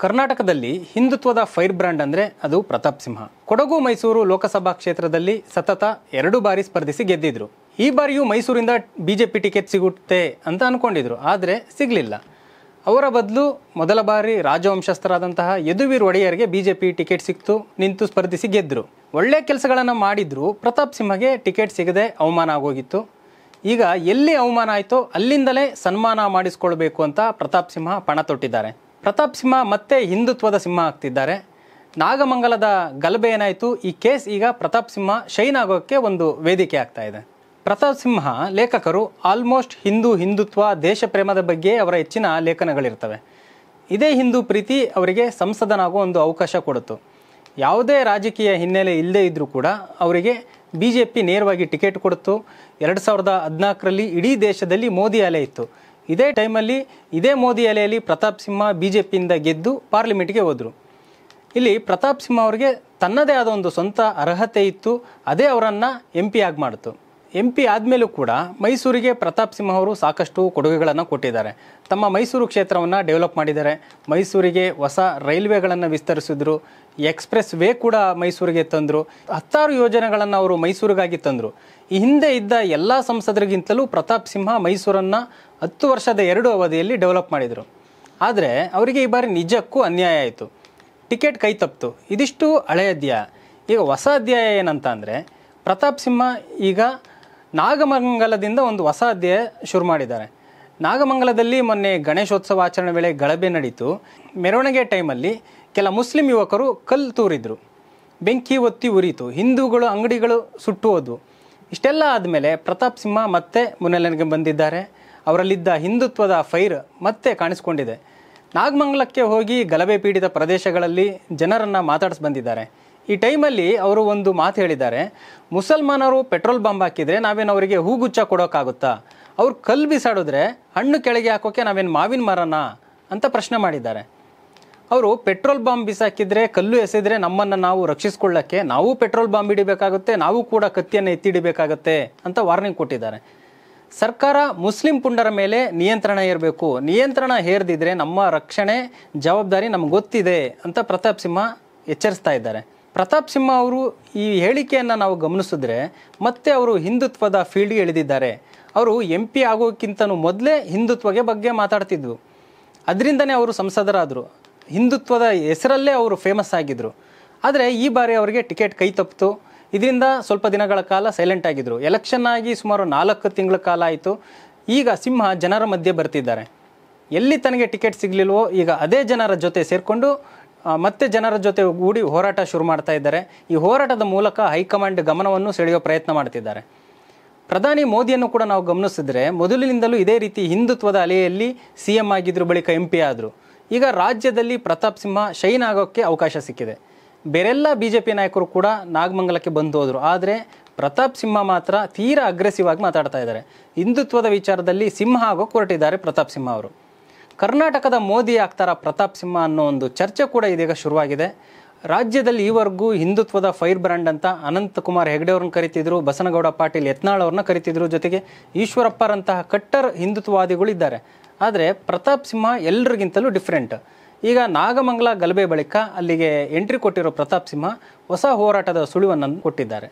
ಕರ್ನಾಟಕದಲ್ಲಿ ಹಿಂದುತ್ವದ fire brand ಅಂದರೆ ಅದು ಪ್ರತಾಪ್ ಸಿಂಹ. ಕೊಡಗು ಮೈಸೂರು ಲೋಕಸಭಾ ಕ್ಷೇತ್ರದಲ್ಲಿ ಸತತ 2 ಬಾರಿ ಸ್ಪರ್ಧಿಸಿ ಗೆದ್ದಿದ್ರು. ಈ ಬಾರಿಯೂ ಮೈಸೂರಿಂದ ಬಿಜೆಪಿ ಟಿಕೆಟ್ ಸಿಗುತ್ತೆ ಅಂತ ಅನ್ಕೊಂಡಿದ್ರು, ಆದರೆ ಸಿಗಲಿಲ್ಲ. ಅವರ ಬದಲು ಮೊದಲ ಬಾರಿ ರಾಜವಂಶಸ್ಥರಾದಂತಹ ಯದುವೀರ್ ಒಡೆಯರ್ಗೆ ಬಿಜೆಪಿ ಟಿಕೆಟ್ ಸಿಕ್ತು, ನಿಂತು ಸ್ಪರ್ಧಿಸಿ ಗೆದ್ದರು. ಒಳ್ಳೆ ಕೆಲಸಗಳನ್ನು ಮಾಡಿದ್ರು ಪ್ರತಾಪ್ ಸಿಂಹಗೆ ಟಿಕೆಟ್ ಸಿಗದೆ ಅವಮಾನ ಆಗೋಗಿತ್ತು. ಈಗ ಎಲ್ಲಿ ಅವಮಾನ ಆಯಿತೋ ಅಲ್ಲಿಂದಲೇ ಸನ್ಮಾನ ಮಾಡಿಸ್ಕೊಳ್ಬೇಕು ಅಂತ ಪ್ರತಾಪ್ ಸಿಂಹ ಪಣ ತೊಟ್ಟಿದ್ದಾರೆ. ಪ್ರತಾಪ್ ಸಿಂಹ ಮತ್ತೆ ಹಿಂದುತ್ವದ ಸಿಂಹ ಆಗ್ತಿದ್ದಾರೆ. ನಾಗಮಂಗಲದ ಗಲಭೆ ಏನಾಯಿತು, ಈ ಕೇಸ್ ಈಗ ಪ್ರತಾಪ್ ಸಿಂಹ ಶೈನ್ ಆಗೋಕ್ಕೆ ಒಂದು ವೇದಿಕೆ ಆಗ್ತಾ ಇದೆ. ಪ್ರತಾಪ್ ಸಿಂಹ ಲೇಖಕರು ಆಲ್ಮೋಸ್ಟ್ ಹಿಂದುತ್ವ ದೇಶ ಪ್ರೇಮದ ಬಗ್ಗೆ ಅವರ ಹೆಚ್ಚಿನ ಲೇಖನಗಳಿರ್ತವೆ. ಇದೇ ಹಿಂದೂ ಪ್ರೀತಿ ಅವರಿಗೆ ಸಂಸದನಾಗೋ ಒಂದು ಅವಕಾಶ ಕೊಡುತ್ತು. ಯಾವುದೇ ರಾಜಕೀಯ ಹಿನ್ನೆಲೆ ಇಲ್ಲದೇ ಇದ್ದರೂ ಕೂಡ ಅವರಿಗೆ ಬಿಜೆಪಿ ನೇರವಾಗಿ ಟಿಕೆಟ್ ಕೊಡ್ತು. 2014ರಲ್ಲಿ ಇಡೀ ದೇಶದಲ್ಲಿ ಮೋದಿ ಅಲೆ ಇತ್ತು. ಇದೇ ಟೈಮಲ್ಲಿ ಇದೇ ಮೋದಿ ಅಲೆಯಲ್ಲಿ ಪ್ರತಾಪ್ ಸಿಂಹ ಬಿಜೆಪಿಯಿಂದ ಗೆದ್ದು ಪಾರ್ಲಿಮೆಂಟ್ಗೆ ಹೋದರು. ಇಲ್ಲಿ ಪ್ರತಾಪ್ ಸಿಂಹ ಅವರಿಗೆ ತನ್ನದೇ ಆದ ಒಂದು ಸ್ವಂತ ಅರ್ಹತೆ ಇತ್ತು, ಅದೇ ಅವರನ್ನು MP ಆಗಿ ಮಾಡಿತು. MP ಆದಮೇಲೂ ಕೂಡ ಮೈಸೂರಿಗೆ ಪ್ರತಾಪ್ ಸಿಂಹ ಅವರು ಸಾಕಷ್ಟು ಕೊಡುಗೆಗಳನ್ನು ಕೊಟ್ಟಿದ್ದಾರೆ. ತಮ್ಮ ಮೈಸೂರು ಕ್ಷೇತ್ರವನ್ನು ಡೆವಲಪ್ ಮಾಡಿದ್ದಾರೆ. ಮೈಸೂರಿಗೆ ಹೊಸ ರೈಲ್ವೆಗಳನ್ನು ವಿಸ್ತರಿಸಿದ್ರು, ಎಕ್ಸ್ಪ್ರೆಸ್ ವೇ ಕೂಡ ಮೈಸೂರಿಗೆ ತಂದರು. 10 ಯೋಜನೆಗಳನ್ನು ಅವರು ಮೈಸೂರಿಗಾಗಿ ತಂದರು. ಈ ಹಿಂದೆ ಇದ್ದ ಎಲ್ಲ ಸಂಸದರಿಗಿಂತಲೂ ಪ್ರತಾಪ್ ಸಿಂಹ ಮೈಸೂರನ್ನು 10 ವರ್ಷದ 2 ಅವಧಿಯಲ್ಲಿ ಡೆವಲಪ್ ಮಾಡಿದರು. ಆದರೆ ಅವರಿಗೆ ಈ ಬಾರಿ ನಿಜಕ್ಕೂ ಅನ್ಯಾಯ ಆಯಿತು, ಟಿಕೆಟ್ ಕೈ ತಪ್ಪಿತು. ಇದಿಷ್ಟು ಹಳೆಯ ಅಧ್ಯಾಯ. ಈಗ ಹೊಸ ಅಧ್ಯಾಯ ಏನಂತ ಅಂದರೆ, ಪ್ರತಾಪ್ ಸಿಂಹ ಈಗ ನಾಗಮಂಗಲದಿಂದ ಒಂದು ಹೊಸ ಅಧ್ಯಾಯ ಶುರು ಮಾಡಿದ್ದಾರೆ. ನಾಗಮಂಗಲದಲ್ಲಿ ಮೊನ್ನೆ ಗಣೇಶೋತ್ಸವ ಆಚರಣೆ ವೇಳೆ ಗಲಭೆ ನಡೀತು. ಮೆರವಣಿಗೆ ಟೈಮಲ್ಲಿ ಕೆಲ ಮುಸ್ಲಿಂ ಯುವಕರು ಕಲ್ಲು ತೂರಿದ್ರು, ಬೆಂಕಿ ಒತ್ತಿ ಉರಿಯಿತು, ಹಿಂದೂಗಳು ಅಂಗಡಿಗಳು ಸುಟ್ಟು ಹೋದ್ವು. ಇಷ್ಟೆಲ್ಲ ಆದಮೇಲೆ ಪ್ರತಾಪ್ ಸಿಂಹ ಮತ್ತೆ ಮುನ್ನೆಲೆಗೆ ಬಂದಿದ್ದಾರೆ. ಅವರಲ್ಲಿದ್ದ ಹಿಂದುತ್ವದ ಫೈರ್ ಮತ್ತೆ ಕಾಣಿಸ್ಕೊಂಡಿದೆ. ನಾಗಮಂಗಲಕ್ಕೆ ಹೋಗಿ ಗಲಭೆ ಪೀಡಿತ ಪ್ರದೇಶಗಳಲ್ಲಿ ಜನರನ್ನು ಮಾತಾಡಿಸಿ ಬಂದಿದ್ದಾರೆ. ಈ ಟೈಮಲ್ಲಿ ಅವರು ಒಂದು ಮಾತು ಹೇಳಿದ್ದಾರೆ, ಮುಸಲ್ಮಾನರು ಪೆಟ್ರೋಲ್ ಬಾಂಬ್ ಹಾಕಿದರೆ ನಾವೇನು ಅವರಿಗೆ ಹೂಗುಚ್ಚ ಕೊಡೋಕ್ಕಾಗುತ್ತಾ? ಅವ್ರು ಕಲ್ಲು ಬಿಸಾಡಿದ್ರೆ ಹಣ್ಣು ಕೆಳಗೆ ಹಾಕೋಕ್ಕೆ ನಾವೇನು ಮಾವಿನ ಮರನಾ ಅಂತ ಪ್ರಶ್ನೆ ಮಾಡಿದ್ದಾರೆ. ಅವರು ಪೆಟ್ರೋಲ್ ಬಾಂಬ್ ಬಿಸಾಕಿದ್ರೆ, ಕಲ್ಲು ಎಸೆದ್ರೆ ನಮ್ಮನ್ನು ನಾವು ರಕ್ಷಿಸ್ಕೊಳ್ಳೋಕ್ಕೆ ನಾವು ಪೆಟ್ರೋಲ್ ಬಾಂಬ್ ಹಿಡಿಬೇಕಾಗುತ್ತೆ, ನಾವು ಕೂಡ ಕತ್ತಿಯನ್ನು ಎತ್ತಿಡಿಬೇಕಾಗತ್ತೆ ಅಂತ ವಾರ್ನಿಂಗ್ ಕೊಟ್ಟಿದ್ದಾರೆ. ಸರ್ಕಾರ ಮುಸ್ಲಿಂ ಪುಂಡರ ಮೇಲೆ ನಿಯಂತ್ರಣ ಹೇರಬೇಕು, ನಿಯಂತ್ರಣ ಹೇರದಿದ್ರೆ ನಮ್ಮ ರಕ್ಷಣೆ ಜವಾಬ್ದಾರಿ ನಮ್ಗೆ ಗೊತ್ತಿದೆ ಅಂತ ಪ್ರತಾಪ್ ಸಿಂಹ ಎಚ್ಚರಿಸ್ತಾ ಇದ್ದಾರೆ. ಪ್ರತಾಪ್ ಸಿಂಹ ಅವರು ಈ ಹೇಳಿಕೆಯನ್ನು ನಾವು ಗಮನಿಸಿದ್ರೆ ಮತ್ತೆ ಅವರು ಹಿಂದುತ್ವದ ಫೀಲ್ಡ್ಗೆ ಇಳಿದಿದ್ದಾರೆ. ಅವರು MP ಆಗೋಕ್ಕಿಂತನೂ ಮೊದಲೇ ಹಿಂದುತ್ವದ ಬಗ್ಗೆ ಮಾತಾಡ್ತಿದ್ವು. ಅದರಿಂದನೇ ಅವರು ಸಂಸದರಾದರು. ಹಿಂದುತ್ವದ ಹೆಸರಲ್ಲೇ ಅವರು ಫೇಮಸ್ ಆಗಿದ್ದರು. ಆದರೆ ಈ ಬಾರಿ ಅವರಿಗೆ ಟಿಕೆಟ್ ಕೈ ತಪ್ಪಿತು. ಇದರಿಂದ ಸ್ವಲ್ಪ ದಿನಗಳ ಕಾಲ ಸೈಲೆಂಟ್ ಆಗಿದ್ದರು. ಎಲೆಕ್ಷನ್ ಆಗಿ ಸುಮಾರು 4 ತಿಂಗಳ ಕಾಲ ಆಯಿತು. ಈಗ ಸಿಂಹ ಜನರ ಮಧ್ಯೆ ಬರ್ತಿದ್ದಾರೆ. ಎಲ್ಲಿ ತನಗೆ ಟಿಕೆಟ್ ಸಿಗಲಿಲ್ವೋ ಈಗ ಅದೇ ಜನರ ಜೊತೆ ಸೇರಿಕೊಂಡು ಮತ್ತೆ ಜನರ ಜೊತೆ ಗೂಡಿ ಹೋರಾಟ ಶುರು ಮಾಡ್ತಾ ಇದ್ದಾರೆ. ಈ ಹೋರಾಟದ ಮೂಲಕ ಹೈಕಮಾಂಡ್ ಗಮನವನ್ನು ಸೆಳೆಯೋ ಪ್ರಯತ್ನ ಮಾಡ್ತಿದ್ದಾರೆ. ಪ್ರಧಾನಿ ಮೋದಿಯನ್ನು ಕೂಡ ನಾವು ಗಮನಿಸಿದ್ರೆ ಮೊದಲಿನಿಂದಲೂ ಇದೇ ರೀತಿ ಹಿಂದುತ್ವದ ಅಲೆಯಲ್ಲಿ CM ಆಗಿದ್ರು, ಬಳಿಕ MP ಆದರು. ಈಗ ರಾಜ್ಯದಲ್ಲಿ ಪ್ರತಾಪ್ ಸಿಂಹ ಶೈನ್ ಆಗೋಕ್ಕೆ ಅವಕಾಶ ಸಿಕ್ಕಿದೆ. ಬೇರೆಲ್ಲ BJP ನಾಯಕರು ಕೂಡ ನಾಗಮಂಗಲಕ್ಕೆ ಬಂದು ಹೋದರು, ಆದರೆ ಪ್ರತಾಪ್ ಸಿಂಹ ಮಾತ್ರ ತೀರಾ ಅಗ್ರೆಸಿವ್ ಆಗಿ ಮಾತಾಡ್ತಾ ಇದ್ದಾರೆ. ಹಿಂದುತ್ವದ ವಿಚಾರದಲ್ಲಿ ಸಿಂಹ ಆಗೋಕ್ಕೆ ಹೊರಟಿದ್ದಾರೆ ಪ್ರತಾಪ್ ಸಿಂಹ ಅವರು. ಕರ್ನಾಟಕದ ಮೋದಿ ಆಗ್ತಾರ ಪ್ರತಾಪ್ ಸಿಂಹ ಅನ್ನೋ ಒಂದು ಚರ್ಚೆ ಕೂಡ ಇದೀಗ ಶುರುವಾಗಿದೆ. ರಾಜ್ಯದಲ್ಲಿ ಈವರೆಗೂ ಹಿಂದುತ್ವದ ಫೈರ್ ಬ್ರ್ಯಾಂಡ್ ಅಂತ ಅನಂತಕುಮಾರ್ ಹೆಗಡೆ ಅವ್ರನ್ನ ಕರಿತಿದ್ರು, ಬಸನಗೌಡ ಪಾಟೀಲ್ ಯತ್ನಾಳ್ ಅವ್ರನ್ನ ಕರಿತಿದ್ರು, ಜೊತೆಗೆ ಈಶ್ವರಪ್ಪರಂತಹ ಕಟ್ಟರ್ ಹಿಂದುತ್ವವಾದಿಗಳು ಇದ್ದಾರೆ. ಆದರೆ ಪ್ರತಾಪ್ ಸಿಂಹ ಎಲ್ಲರಿಗಿಂತಲೂ ಡಿಫ್ರೆಂಟ್. ಈಗ ನಾಗಮಂಗಲ ಗಲಭೆ ಬಳಿಕ ಅಲ್ಲಿಗೆ ಎಂಟ್ರಿ ಕೊಟ್ಟಿರೋ ಪ್ರತಾಪ್ ಸಿಂಹ ಹೊಸ ಹೋರಾಟದ ಸುಳಿವನ್ನು ಕೊಟ್ಟಿದ್ದಾರೆ.